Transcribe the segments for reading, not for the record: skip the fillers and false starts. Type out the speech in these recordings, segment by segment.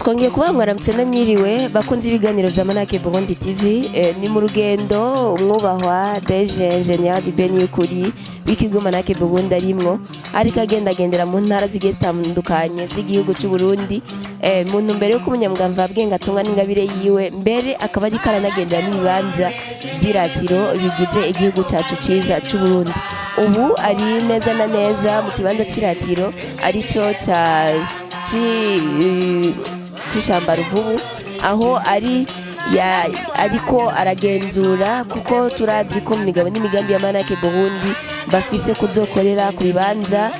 Twongeye kuba mwaramutse namwiriwe bakunze ibiganiro vya MANAAC Burundi TV. Ni mu rugendo umwubahwa Deje Ingenieur Beni Ukuri w'ikigo MANAAC Burundi arimwo ariko agendera mu ntara zigiye zitandukanye z'igihugu cy'u Burundi mu ntumbero yo Umunyamwuga mvabwenge atungwa n'ingabire yiwe, mbere akaba ari karanagendera n'ibibanza vy'iratiro bigize igihugu cacu ciza cy'u Burundi. Ubu ari neza na neza mu kibanza c'iratiro arico c'Akamaramaza, aho ariko aragenzura kuko turazi ko mu migabo n'imigambi ya MANAAC Burundi bafise kuzokorera ku bibanza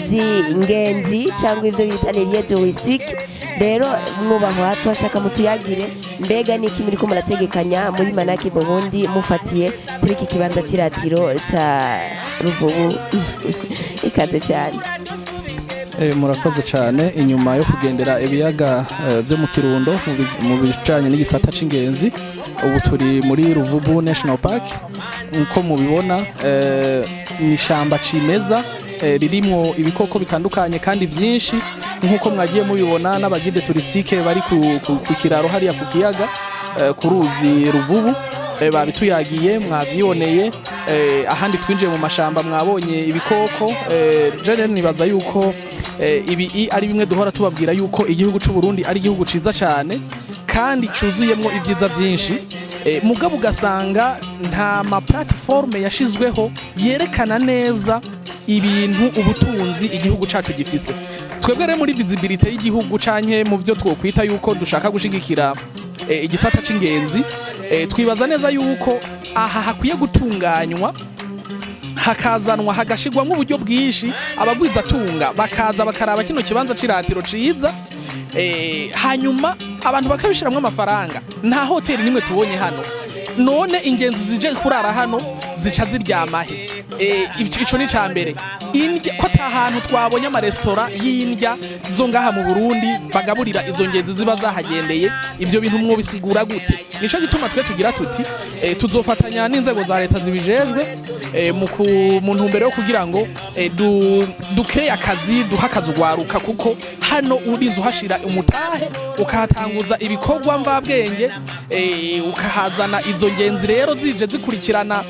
vy'ingenzi cyangwa ivyo bita iriho touristique. Rero mwubahwa twashaka mutuyagire mbega niki muri ko murategekanya muri MANAAC Burundi mufatiye kuri iki kibanza c'iratiro ca Ruvubu. Ikaze cyane. Murakoze cyane. Inyuma yo kugendera ibiyaga byo mu Kirundo mu bijanye n'igisata c'ingenzi, ubu turi muri Ruvubu National Park. Uko mubibona ni ishamba cimeza ririmo ibikoko bitandukanye kandi byinshi, nkuko mwagiye mubibona n'abagide touristique bari ku kiraro hariya ku kiyaga ku ruzi Ruvubu babituyagiye mwavyiboneye. Ahandi twinjiye mu mashamba mwabonye ibikoko. Jene nibaza yuko ibi ari bimwe duhora tubabwira yuko igihugu cy'u Burundi ari igihugu ciza cyane kandi cuzuyemwo ivyiza vyinshi, mugabo ugasanga nta ma plateforme yashizweho yerekana neza ibintu ubutunzi igihugu cacu gifise. Twebwe rero muri visibility y'igihugu canke mu vyo twokwita yuko dushaka gushigikira igisata c'ingenzi, twibaza neza yuko aha hakwiye gutunganywa hakazanwa hagashigwa nk'uburyo bwinshi, abagwiza tunga bakaza bakaraba kino kibanza c'iratiro ciza, hanyuma abantu bakabishiramwo amafaranga. Nta hoteli nimwe tubonye hano, none ingenzi zije kurara hano zica ziryamahe? Ico ni cambere. Ko ata hantu twabonye amaresitora y'indya zo ngaha mu Burundi bagaburira izo ngenzi ziba zahagendeye, ivyo bintu mwo bisigura gute? Nico gituma twe tugira tuti tuzofatanya n'inzego za leta zibijejwe mu ntumbero yo kugira ngo dukreye akazi, duhakaza ugwaruka, kuko hano urinze uhashira umutahe ukahatanguza ibikorwa mvabwenge, ukahazana izo ngenzi rero zije zikurikirana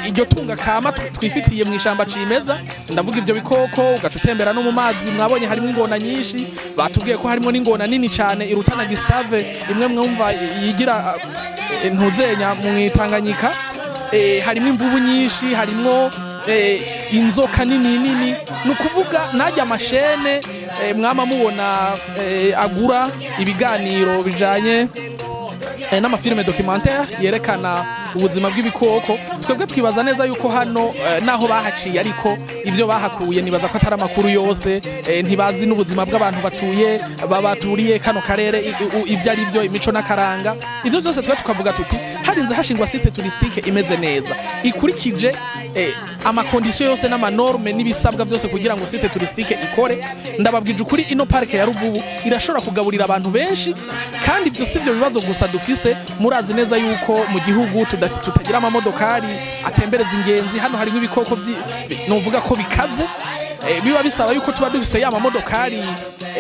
iryo tunga kama twifitiye mu ishamba cimeza. Ndavuga ivyo bikoko, ugaca utembera no mu mazi, mwabonye harimo ingona nyinshi, batubwiye ko harimo n'ingona nini cyane irutana Gustave, imwe mwumva yigira ntuzenya mu Tanganyika. Harimo imvubu nyinshi, harimo inzoka nini. Nukuvuga najya amashene mwama mubona agura ibiganiro bijanye n'amafilme documentaire yerekana ubuzima bw'ibikoko. Twebwe twibaza neza yuko hano naho bahaciye ariko ivyo bahakuye nibaza ko atari amakuru yose, ntibazi n'ubuzima bw'abantu baturiye kano karere ivyo ari byo, imico n'akaranga. Ivyo byose twe tukavuga tuti harinze hashingwa site touristique imeze neza, ikurikije amakondisiyo yose n'amanorme n'ibisabwa byose kugira ngo site touristique ikore. Ndababwije ukuri, ino parke ya Ruvubu irashobora kugaburira abantu benshi, kandi ibyo sivyo bibazo gusa dufise. Murazi neza yuko mu gihugu tutagira amamodokari atembereza ingenzi. Hano harimo ibikoko novuga ko bikaze, biba bisaba yuko tuba dufise ya mamodokari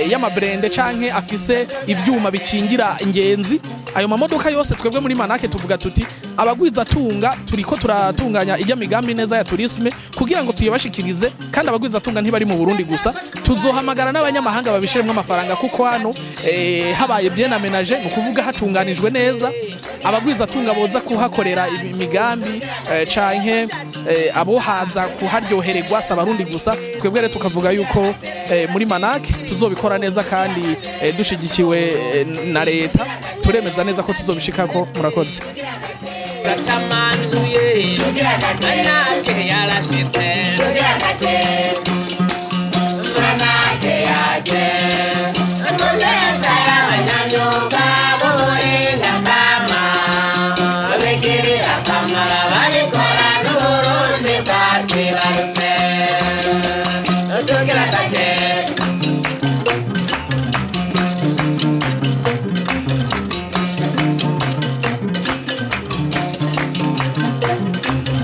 y'amabrende canke afise ivyuma bikingira ingenzi. Ayo mamodoka yose twebwe muri MANAAC tuvuga tuti abagwiza tunga turiko turatunganya ijya migambi neza ya tourisme kugira ngo tuyebashikirize, kandi abagwiza tunga ntibari mu Burundi gusa, tuzohamagara n'abanyamahanga babishiremwe amafaranga, kuko hano habaye bien aménagé, mu kuvuga hatunganijwe neza. Abagwiza tunga boza kuhakorera imigambi canke abo haza kuharyohererwa s'abarundi gusa. Twebwe rero tukavuga yuko muri MANAAC tuzobikora neza kandi dushigikiwe na leta. Turemeza neza ko tuzobishikako. Murakoze. Akamaramaza